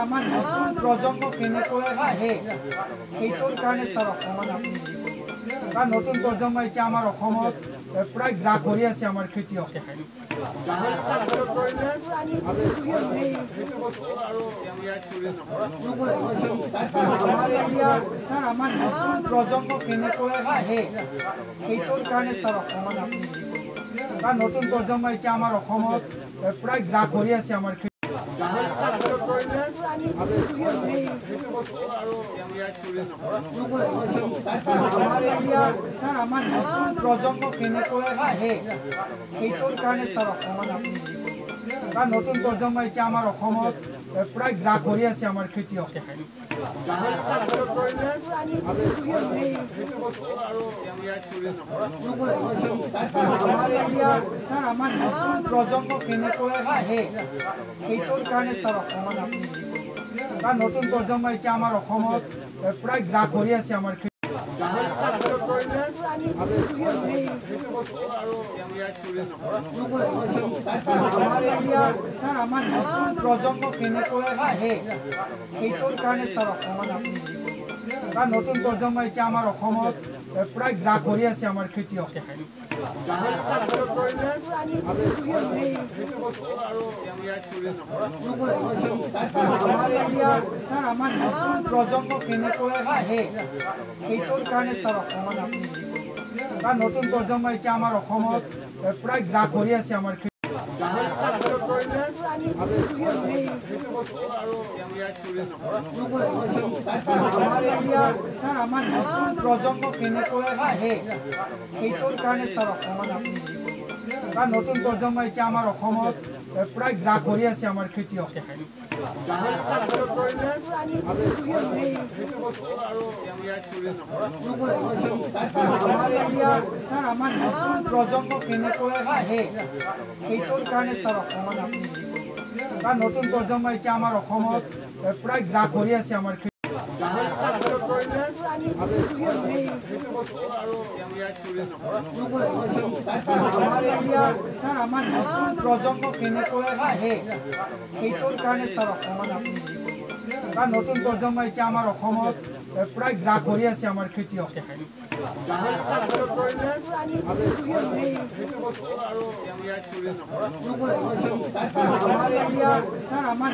আমাৰ প্ৰজন্ম কেনেকৈ আহে সেইটোৰ কাৰণে ছাৰ অকণমান আপুনি কাৰণ নতুন প্ৰজন্ম এতিয়া আমাৰ অসমত প্ৰায় গ্ৰাস হৈ আছে আমাৰ খেতিয়ক আমাৰ প্ৰজন্ম কেনেকৈ আহে সেইটোৰ কাৰণে ছাৰ অকণমান আপুনি কাৰণ নতুন প্ৰজন্ম এতিয়া আমাৰ অসমত প্ৰায় গ্ৰাস হৈ আছে আমাৰ আমাৰ প্ৰজন্ম কেনেকৈ আহে সেইটোৰ কাৰণে ছাৰ অকণমান আপুনি কাৰণ নতুন প্ৰজন্ম এতিয়া আমাৰ অসমত প্ৰায় গ্ৰাস হৈ আছে আমাৰ খেতিয়ক আমাৰ প্ৰজন্ম কেনেকৈ আহে সেইটোৰ কাৰণে ছাৰ অকণমান আপুনি কাৰণ নতুন প্ৰজন্ম এতিয়া আমাৰ অসমত প্ৰায় গ্ৰাস হৈ আছে আমাৰ আমাৰ প্ৰজন্ম কেনেকৈ আহে সেইটোৰ কাৰণে ছাৰ অকণমান আপুনি কাৰণ নতুন প্ৰজন্ম এতিয়া আমাৰ অসমত প্ৰায় গ্ৰাস হৈ আছে আমাৰ খেতিয়ক আমাৰ প্ৰজন্ম কেনেকৈ আহে সেইটোৰ কাৰণে ছাৰ অকণমান আপুনি কাৰণ নতুন প্ৰজন্ম এতিয়া আমাৰ অসমত প্ৰায় গ্ৰাস হৈ আছে আমাৰ আমাৰ প্ৰজন্ম কেনেকৈ আহে সেইটোৰ কাৰণে ছাৰ অকণমান আপুনি কাৰণ নতুন প্ৰজন্ম এতিয়া আমাৰ অসমত প্ৰায় গ্ৰাস হৈ আছে আমাৰ খেতিয়ক আমাৰ প্ৰজন্ম কেনেকৈ আহে সেইটোৰ কাৰণে ছাৰ অকণমান আপুনি কাৰণ নতুন প্ৰজন্ম এতিয়া আমাৰ অসমত প্ৰায় গ্ৰাস হৈ আছে আমাৰ আমাৰ প্ৰজন্ম কেনেকৈ আহে সেইটোৰ কাৰণে ছাৰ অকণমান আপুনি কাৰণ নতুন প্ৰজন্ম এতিয়া আমাৰ অসমত প্ৰায় গ্ৰাস হৈ আছে আমাৰ খেতিয়ক আমাৰ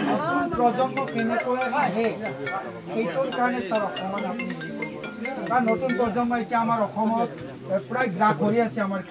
প্ৰজন্ম কেনেকৈ আহে সেইটোৰ কাৰণে ছাৰ অকণমান আপুনি কাৰণ নতুন প্ৰজন্ম এতিয়া আমাৰ অসমত প্ৰায় গ্ৰাস হৈ আছে আমাৰ